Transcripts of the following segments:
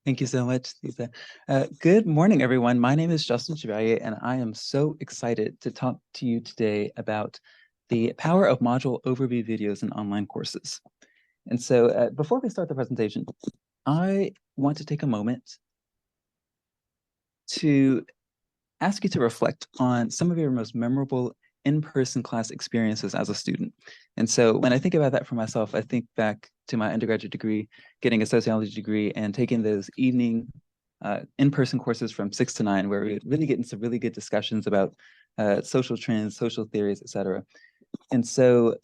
Thank you so much, Lisa. Good morning, everyone. My name is Justin Chevalier, and I am so excited to talk to you today about the power of module overview videos in online courses. And so before we start the presentation, I want to take a moment to ask you to reflect on some of your most memorable in-person class experiences as a student. And so when I think about that for myself, I think back to my undergraduate degree, getting a sociology degree and taking those evening in-person courses from 6 to 9, where we really get into really good discussions about social trends, social theories, et cetera. And so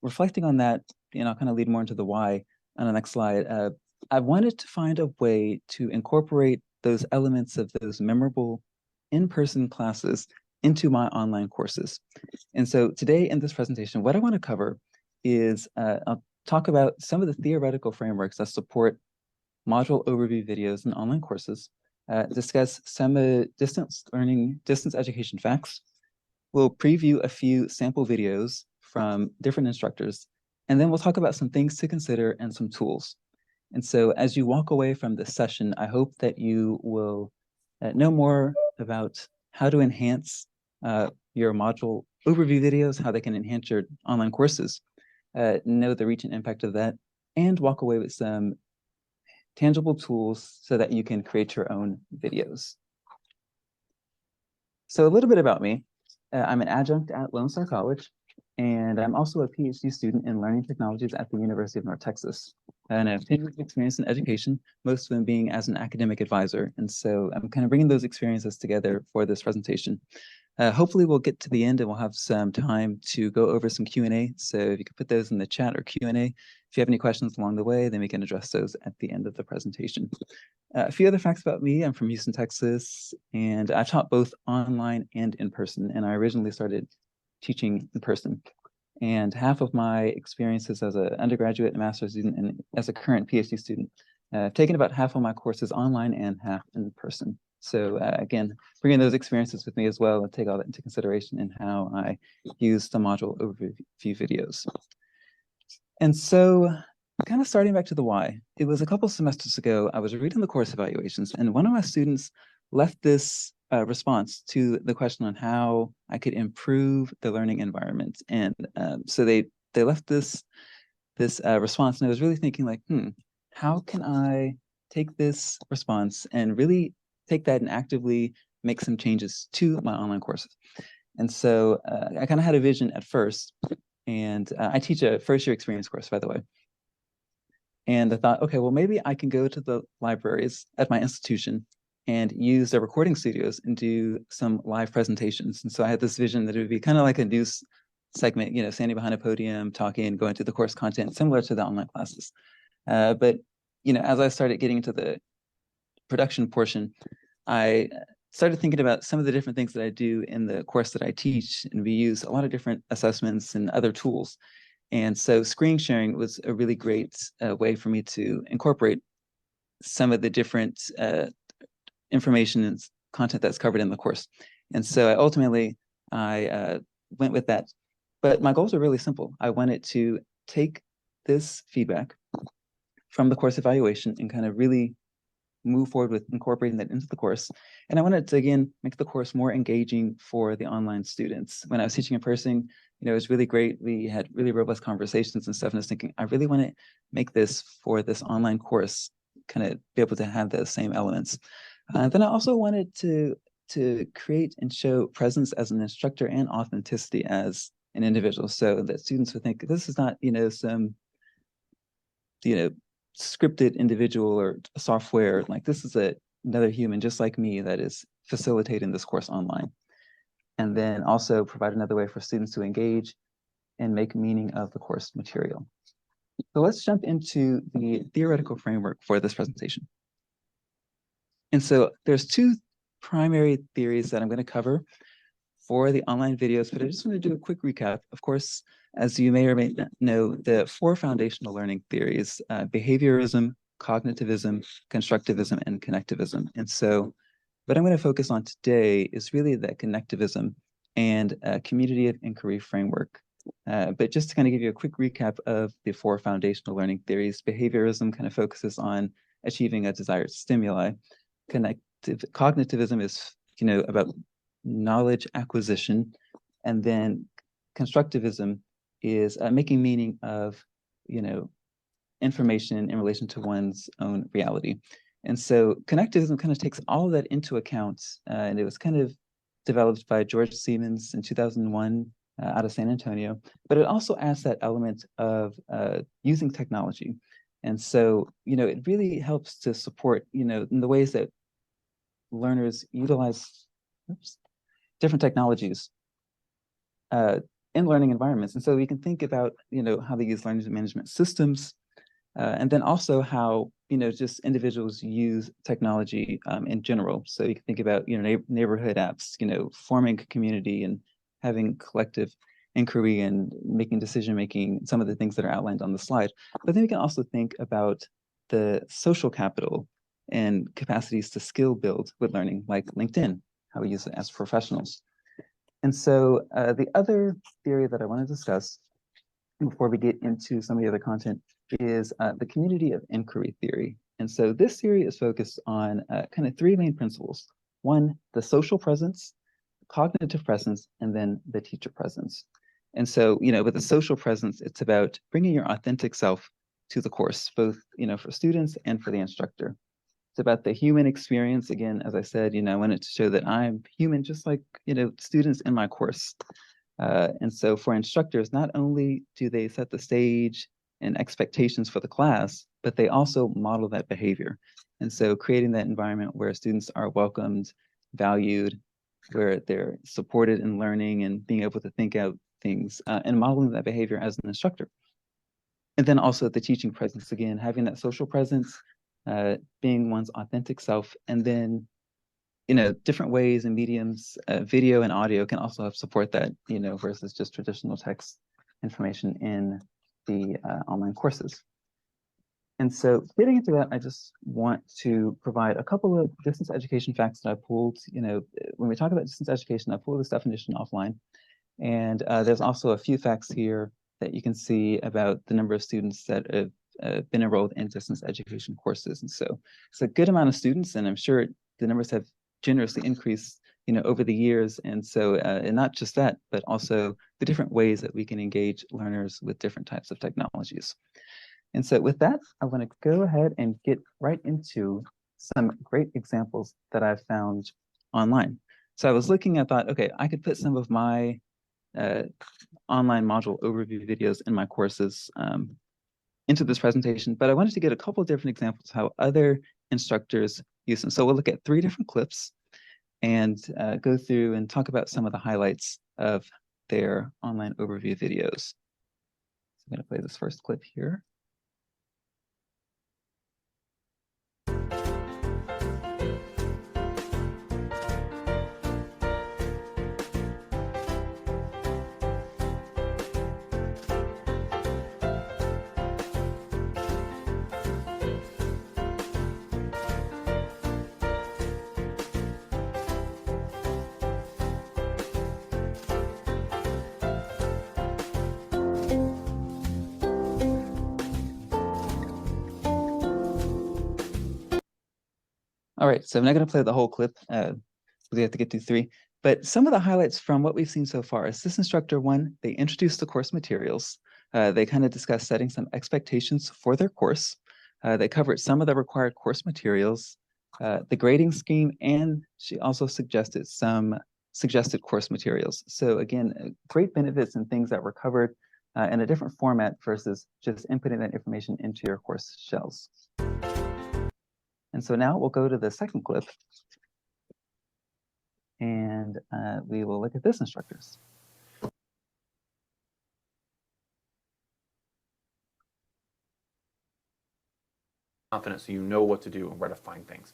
reflecting on that, I'll kind of lead more into the why on the next slide. I wanted to find a way to incorporate those elements of those memorable in-person classes into my online courses. And so today in this presentation, what I want to cover is I'll talk about some of the theoretical frameworks that support module overview videos in online courses, discuss some distance learning, distance education facts. We'll preview a few sample videos from different instructors, and then we'll talk about some things to consider and some tools. And so as you walk away from this session, I hope that you will know more about how to enhance your module overview videos, how they can enhance your online courses, know the reach and impact of that, and walk away with some tangible tools so that you can create your own videos. So a little bit about me. I'm an adjunct at Lone Star College, and I'm also a PhD student in learning technologies at the University of North Texas. And I have 10 years of experience in education, most of them being as an academic advisor. And so I'm kind of bringing those experiences together for this presentation. Hopefully we'll get to the end and we'll have some time to go over some Q&A. So if you could put those in the chat or Q&A, if you have any questions along the way, then we can address those at the end of the presentation. A few other facts about me. I'm from Houston, Texas, and I've taught both online and in person. And I originally started teaching in person. And half of my experiences as an undergraduate and master's student and as a current PhD student, I've taken about half of my courses online and half in person. So again, bringing those experiences with me as well and take all that into consideration in how I use the module overview videos. And so kind of starting back to the why, it was a couple semesters ago, I was reading the course evaluations and one of my students left this response to the question on how I could improve the learning environment. And so they left this response, and I was really thinking like, how can I take this response and really take that and actively make some changes to my online courses? And so I kind of had a vision at first, and I teach a first-year experience course, by the way. And I thought, okay, well, maybe I can go to the libraries at my institution and use their recording studios and do some live presentations. And so I had this vision that it would be kind of like a news segment, standing behind a podium, talking, going through the course content, similar to the online classes. But, as I started getting into the production portion, I started thinking about some of the different things that I do in the course that I teach, and we use a lot of different assessments and other tools. And so screen sharing was a really great way for me to incorporate some of the different information and content that's covered in the course. And so ultimately, I went with that. But my goals are really simple. I wanted to take this feedback from the course evaluation and kind of really move forward with incorporating that into the course. And I wanted to, again, make the course more engaging for the online students. When I was teaching in person, it was really great. We had really robust conversations and stuff. And I was thinking, I really want to make this for this online course, kind of be able to have those same elements. Then I also wanted to create and show presence as an instructor and authenticity as an individual, so that students would think this is not, some, scripted individual or software. Like this is another human just like me that is facilitating this course online. And then also provide another way for students to engage and make meaning of the course material. So let's jump into the theoretical framework for this presentation. And so there's two primary theories that I'm going to cover for the online videos, but I just want to do a quick recap. Of course, as you may or may not know, the four foundational learning theories, behaviorism, cognitivism, constructivism, and connectivism. And so what I'm going to focus on today is really that connectivism and community of inquiry framework. But just to kind of give you a quick recap of the four foundational learning theories, behaviorism kind of focuses on achieving a desired stimuli. Cognitivism is, about knowledge acquisition, and then constructivism is making meaning of, information in relation to one's own reality. And so connectivism kind of takes all of that into account, and it was kind of developed by George Siemens in 2001 out of San Antonio, but it also adds that element of using technology. And so, it really helps to support, in the ways that learners utilize different technologies in learning environments. And so we can think about, how they use learning management systems, and then also how, just individuals use technology in general. So you can think about, neighborhood apps, forming a community and having collective inquiry and making decision-making, some of the things that are outlined on the slide. But then we can also think about the social capital and capacities to skill build with learning, like LinkedIn, how we use it as professionals. And so the other theory that I want to discuss before we get into some of the other content is the community of inquiry theory. And so this theory is focused on kind of three main principles. One, the social presence, cognitive presence, and then the teacher presence. And so, with the social presence, it's about bringing your authentic self to the course, both, for students and for the instructor. It's about the human experience. Again, as I said, I wanted to show that I'm human, just like, students in my course. And so for instructors, not only do they set the stage and expectations for the class, but they also model that behavior. And so creating that environment where students are welcomed, valued, where they're supported in learning and being able to think out things, and modeling that behavior as an instructor. And then also the teaching presence, again, having that social presence, being one's authentic self, and then different ways and mediums, video and audio can also help support that, versus just traditional text information in the online courses. And so getting into that, I just want to provide a couple of distance education facts that I pulled. When we talk about distance education, I pulled this definition offline. And there's also a few facts here that you can see about the number of students that have been enrolled in distance education courses. And so it's a good amount of students, and I'm sure the numbers have generously increased, over the years. And so, and not just that, but also the different ways that we can engage learners with different types of technologies. And so with that, I want to go ahead and get right into some great examples that I've found online. So I was looking, I thought, okay, I could put some of my online module overview videos in my courses into this presentation, but I wanted to get a couple of different examples of how other instructors use them. So we'll look at 3 different clips and go through and talk about some of the highlights of their online overview videos. So I'm going to play this first clip here. All right, so I'm not going to play the whole clip. We have to get through 3. But some of the highlights from what we've seen so far is this instructor, one, they introduced the course materials. They kind of discussed setting some expectations for their course. They covered some of the required course materials, the grading scheme, and she also suggested some suggested course materials. So again, great benefits and things that were covered in a different format versus just inputting that information into your course shells. And so now we'll go to the second clip, and we will look at this instructors. Confident so you know what to do and where to find things.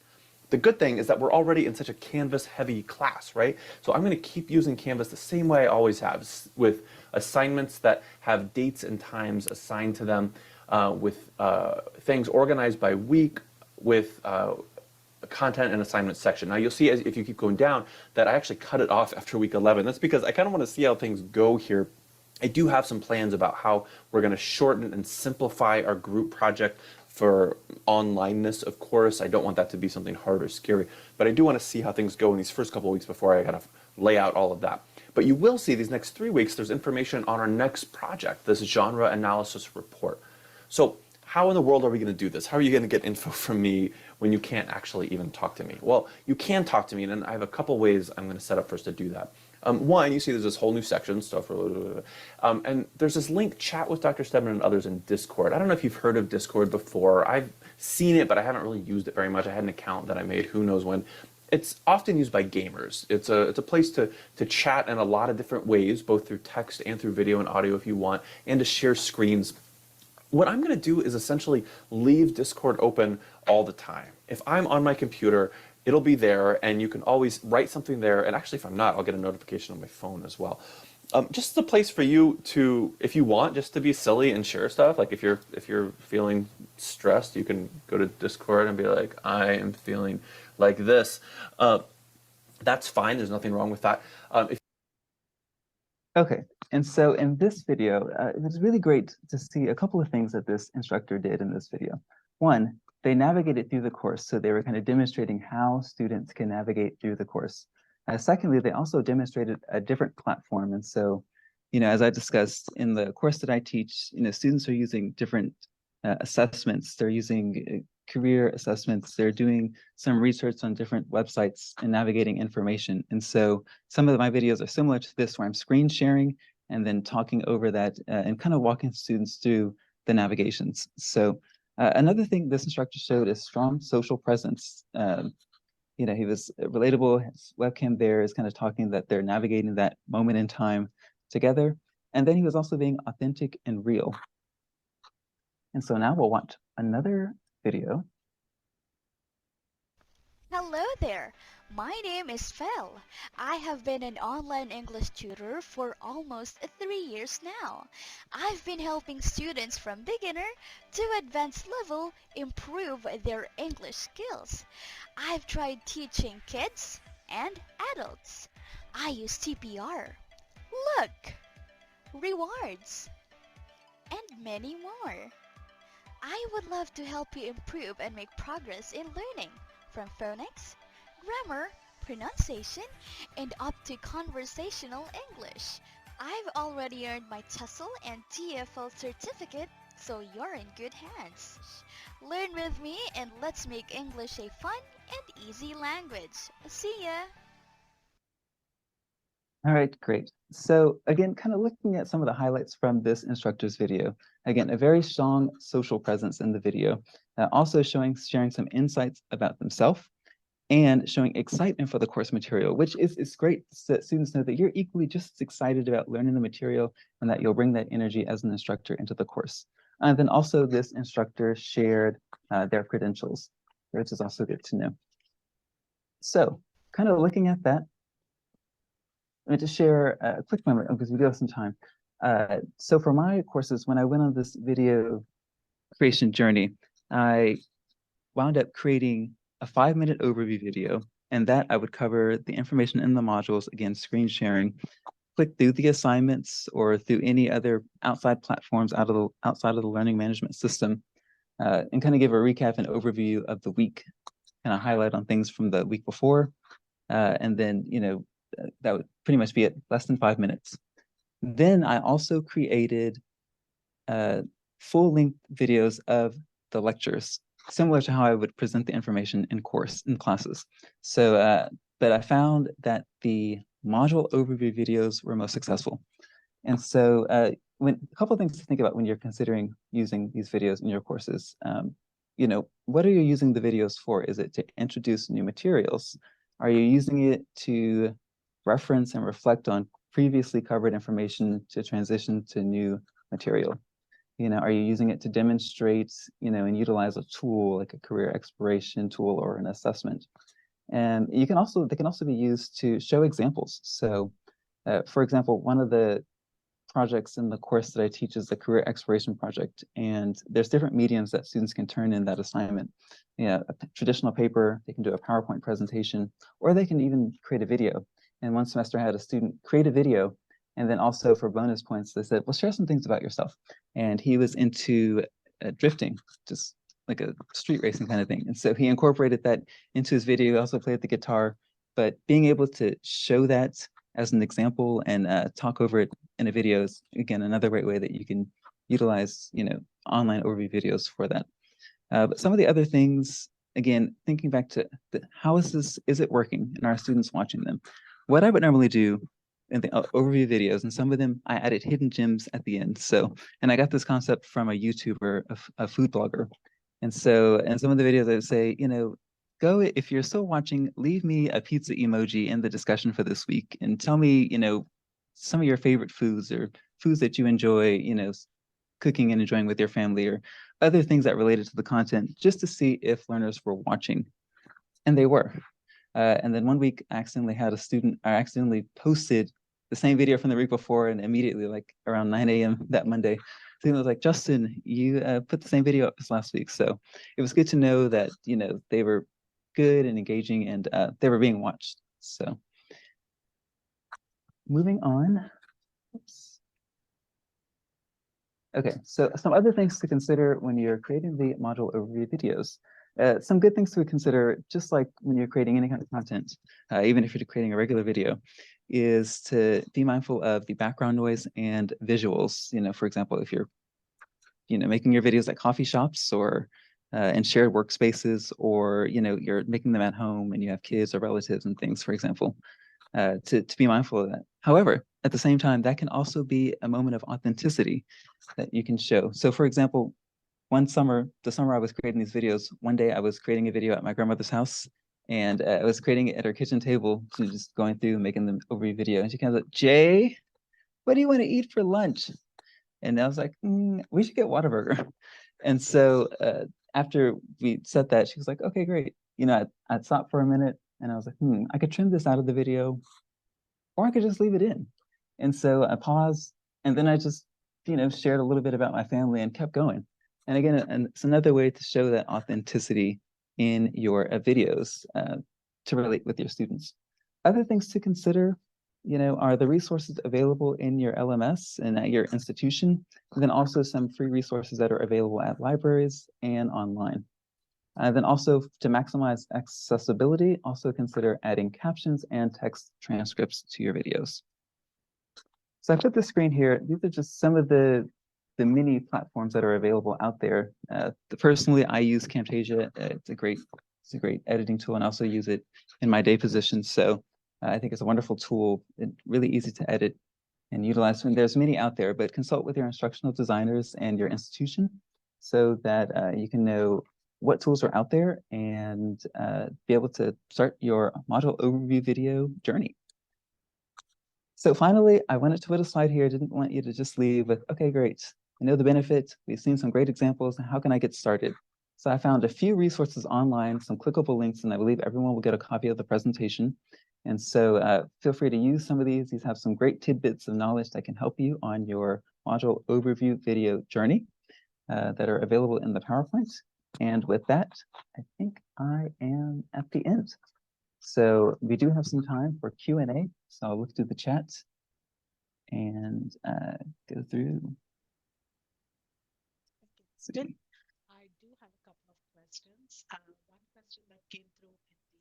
The good thing is that we're already in such a Canvas heavy class, right? So I'm going to keep using Canvas the same way I always have, with assignments that have dates and times assigned to them, with things organized by week, with content and assignment section. Now you'll see, as if you keep going down, that I actually cut it off after week 11. That's because I kind of want to see how things go here. I do have some plans about how we're going to shorten and simplify our group project for onlineness, of course. I don't want that to be something hard or scary, but I do want to see how things go in these first couple of weeks before I kind of lay out all of that. But you will see these next 3 weeks, there's information on our next project, this genre analysis report. So how in the world are we going to do this? How are you going to get info from me when you can't actually even talk to me? Well, you can talk to me, and I have a couple ways I'm going to set up for us to do that. One, you see there's this whole new section, stuff, and there's this link, chat with Dr. Stedman and others in Discord. I don't know if you've heard of Discord before. I've seen it, but I haven't really used it very much. I had an account that I made who knows when. It's often used by gamers. It's a place to chat in a lot of different ways, both through text and through video and audio if you want, and to share screens. What I'm going to do is essentially leave Discord open all the time. If I'm on my computer, it'll be there, and you can always write something there. And actually, if I'm not, I'll get a notification on my phone as well. Just a place for you to, if you want, just to be silly and share stuff. Like if you're feeling stressed, you can go to Discord and be like, I am feeling like this. That's fine. There's nothing wrong with that. Okay, and so in this video, it was really great to see a couple of things that this instructor did in this video. One, they navigated through the course, so they were kind of demonstrating how students can navigate through the course. Secondly, they also demonstrated a different platform, and so, as I discussed in the course that I teach, students are using different assessments. They're using career assessments. They're doing some research on different websites and navigating information. And so some of my videos are similar to this, where I'm screen sharing and then talking over that and kind of walking students through the navigations. So another thing this instructor showed is strong social presence. He was relatable. His webcam there is kind of talking that they're navigating that moment in time together. And then he was also being authentic and real. And so now we'll watch another video. Hello there, my name is Fel. I have been an online English tutor for almost 3 years now. I've been helping students from beginner to advanced level improve their English skills. I've tried teaching kids and adults. I use TPR, look, rewards, and many more. I would love to help you improve and make progress in learning, from phonics, grammar, pronunciation, and up to conversational English. I've already earned my TESOL and TEFL certificate, so you're in good hands. Learn with me and let's make English a fun and easy language. See ya! All right, great. So again, kind of looking at some of the highlights from this instructor's video. Again, a very strong social presence in the video, also sharing some insights about themselves and showing excitement for the course material, which is great so that students know that you're equally just as excited about learning the material and that you'll bring that energy as an instructor into the course. And then also this instructor shared their credentials, which is also good to know. So kind of looking at that, I'm going to share a quick memory because we do have some time. So for my courses, when I went on this video creation journey, I wound up creating a 5-minute overview video, and that I would cover the information in the modules, again, screen sharing, click through the assignments or through any other outside platforms outside of the learning management system, and kind of give a recap and overview of the week, kind of highlight on things from the week before, and then, that would pretty much be it, less than 5 minutes. Then I also created full-length videos of the lectures, similar to how I would present the information in classes. So, but I found that the module overview videos were most successful. And so a couple of things to think about when you're considering using these videos in your courses. What are you using the videos for? Is it to introduce new materials? Are you using it to reference and reflect on previously covered information to transition to new material? Are you using it to demonstrate, and utilize a tool like a career exploration tool or an assessment? And they can also be used to show examples. So, for example, one of the projects in the course that I teach is the career exploration project, and there's different mediums that students can turn in that assignment. A traditional paper, they can do a PowerPoint presentation, or they can even create a video. And one semester I had a student create a video, and then also for bonus points, they said, well, share some things about yourself. And he was into drifting, just like a street racing kind of thing. And so he incorporated that into his video. He also played the guitar, but being able to show that as an example and talk over it in a video is, again, another great way that you can utilize, online overview videos for that. But some of the other things, again, thinking back to how is it working and are students watching them? What I would normally do in the overview videos, and some of them I added hidden gems at the end. So, and I got this concept from a YouTuber, a food blogger. And so, in some of the videos I would say, go, if you're still watching, leave me a pizza emoji in the discussion for this week and tell me, some of your favorite foods or foods that you enjoy, cooking and enjoying with your family, or other things that related to the content, just to see if learners were watching. And they were. And then one week I accidentally posted the same video from the week before, and immediately, like around 9 a.m. that Monday, student was like, Justin, you put the same video up as last week. So it was good to know that, they were good and engaging, and they were being watched. So moving on. Oops. Okay, so some other things to consider when you're creating the module overview videos. Some good things to consider, just like when you're creating any kind of content, even if you're creating a regular video, is to be mindful of the background noise and visuals. For example, if you're, making your videos at coffee shops or in shared workspaces, or, you're making them at home and you have kids or relatives and things, for example, to be mindful of that. However, at the same time, that can also be a moment of authenticity that you can show. So for example, the summer I was creating these videos, one day I was creating a video at my grandmother's house, and I was creating it at her kitchen table, so just going through, making the overview video. And she kind of like, Jay, what do you want to eat for lunch? And I was like, we should get Whataburger. And so after we said that, she was like, okay, great. I'd stopped for a minute and I was like, I could trim this out of the video, or I could just leave it in. And so I paused, and then I just, shared a little bit about my family and kept going. And again, and it's another way to show that authenticity in your videos to relate with your students. Other things to consider, are the resources available in your LMS and at your institution, and then also some free resources that are available at libraries and online. And then also, to maximize accessibility, also consider adding captions and text transcripts to your videos. So I put the screen here. These are just some of the many platforms that are available out there. Personally, I use Camtasia. It's a great editing tool, and I also use it in my day position. So I think it's a wonderful tool. It's really easy to edit and utilize. And there's many out there, but consult with your instructional designers and your institution so that you can know what tools are out there and be able to start your module overview video journey. So finally, I wanted to put a slide here. I didn't want you to just leave with, okay, great. I know the benefit. We've seen some great examples. How can I get started? So I found a few resources online, some clickable links, and I believe everyone will get a copy of the presentation. And so feel free to use some of these. These have some great tidbits of knowledge that can help you on your module overview video journey that are available in the PowerPoint. And with that, I think I am at the end. So we do have some time for Q&A. So I'll look through the chat and go through. Still, I do have a couple of questions. One question that came through in the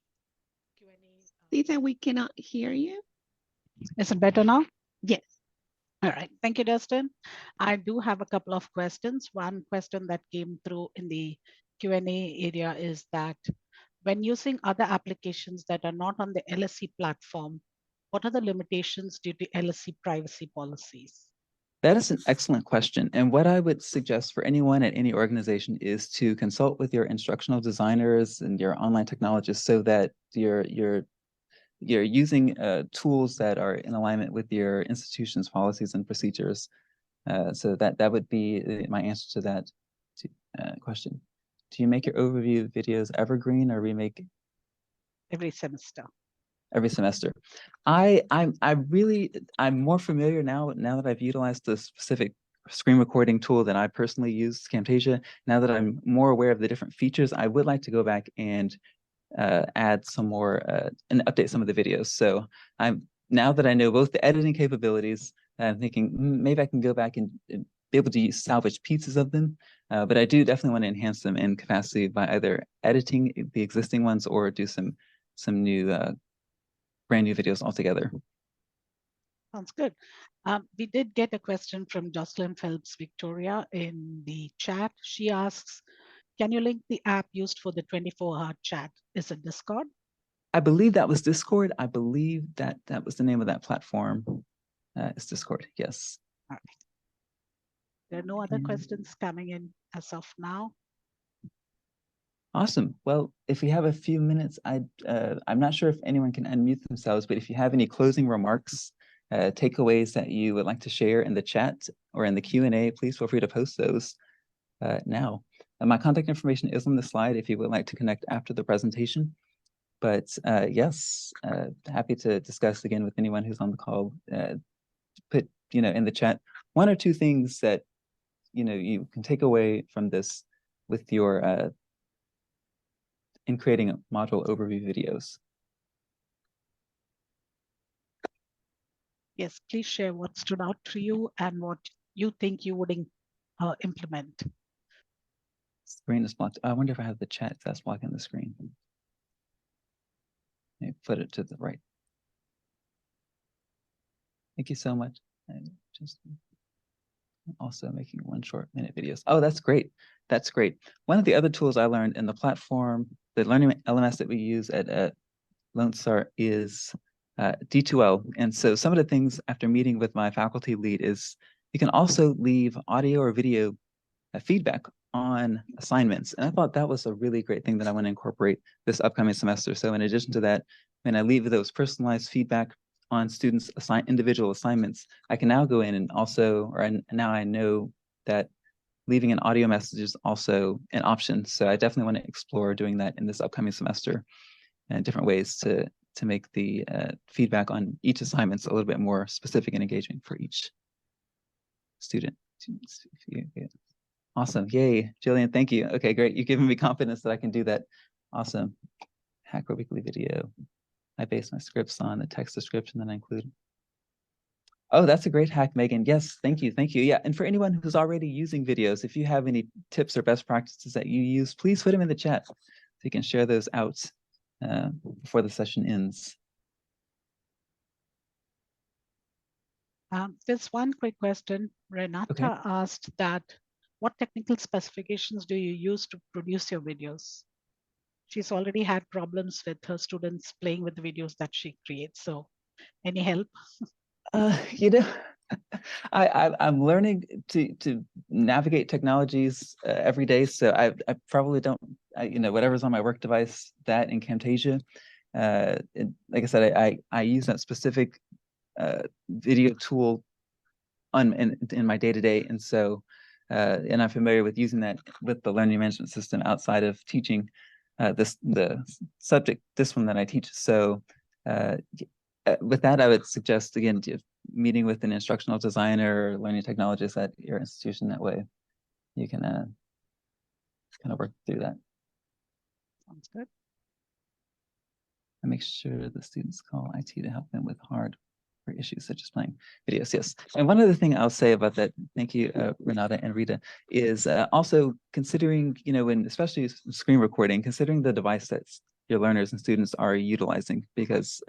Q&A. Lisa, we cannot hear you. Is it better now? Yes. All right. Thank you, Dustin. I do have a couple of questions. One question that came through in the Q&A area is that when using other applications that are not on the LSC platform, what are the limitations due to LSC privacy policies? That is an excellent question. And what I would suggest for anyone at any organization is to consult with your instructional designers and your online technologists so that you're using tools that are in alignment with your institution's policies and procedures. So that would be my answer to that question. Do you make your overview videos evergreen, or remake Every semester? Every semester. I'm more familiar now that I've utilized the specific screen recording tool that I personally use, Camtasia. Now that I'm more aware of the different features, I would like to go back and add some more and update some of the videos. So now that I know both the editing capabilities, I'm thinking maybe I can go back and be able to salvage pieces of them, but I do definitely want to enhance them in capacity by either editing the existing ones or do some new brand new videos altogether. Sounds good. We did get a question from Jocelyn Phelps Victoria in the chat. She asks, can you link the app used for the 24-hour chat? Is it Discord? I believe that was Discord. I believe that was the name of that platform. It's Discord, yes. All right. There are no other questions coming in as of now. Awesome. Well, if we have a few minutes, I'm not sure if anyone can unmute themselves, but if you have any closing remarks, takeaways that you would like to share in the chat or in the Q&A, please feel free to post those now. My contact information is on the slide if you would like to connect after the presentation. But yes, happy to discuss again with anyone who's on the call. Put in the chat 1 or 2 things that you can take away from this with your in creating module overview videos. Yes, please share what stood out to you and what you think you would implement. Screen is blocked. I wonder if I have the chat that's blocking the screen. Maybe put it to the right. Thank you so much. And just also making 1 short-minute videos. Oh, that's great. That's great. One of the other tools I learned in the platform, the learning LMS that we use at Lone Star is D2L. And so some of the things after meeting with my faculty lead is you can also leave audio or video feedback on assignments. And I thought that was a really great thing that I want to incorporate this upcoming semester. So in addition to that, when I leave those personalized feedback on students' individual assignments, I can now go in and also, now I know that leaving an audio message is also an option. So I definitely want to explore doing that in this upcoming semester and different ways to make the feedback on each assignment a little bit more specific and engaging for each student. Awesome. Yay, Jillian, thank you. Okay, great. You've given me confidence that I can do that. Awesome. Hacker weekly video. I base my scripts on the text description that I include. Oh, that's a great hack, Megan. Yes, thank you. Thank you. Yeah, and for anyone who's already using videos, if you have any tips or best practices that you use, please put them in the chat so you can share those out before the session ends. There's one quick question. Renata asked that, what technical specifications do you use to produce your videos? She's already had problems with her students playing with the videos that she creates. So any help? I'm learning to navigate technologies every day. So I probably don't, whatever's on my work device, that in Camtasia. Like I said, I use that specific video tool in my day-to-day, and so and I'm familiar with using that with the learning management system outside of teaching the subject, this one that I teach. So with that, I would suggest again meeting with an instructional designer or learning technologist at your institution. That way you can kind of work through that. Sounds good. I make sure the students call IT to help them with hard issues such as playing videos. Yes. And one other thing I'll say about that, thank you, Renata and Rita, is also considering, when especially screen recording, considering the device that your learners and students are utilizing, because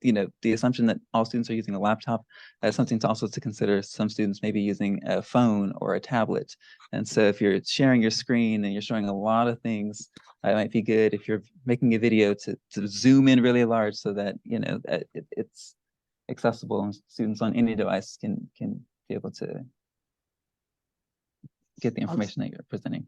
the assumption that all students are using a laptop is something to consider. Some students may be using a phone or a tablet. And so if you're sharing your screen and you're showing a lot of things, it might be good if you're making a video to zoom in really large so that, it's accessible and students on any device can be able to get the information that you're presenting.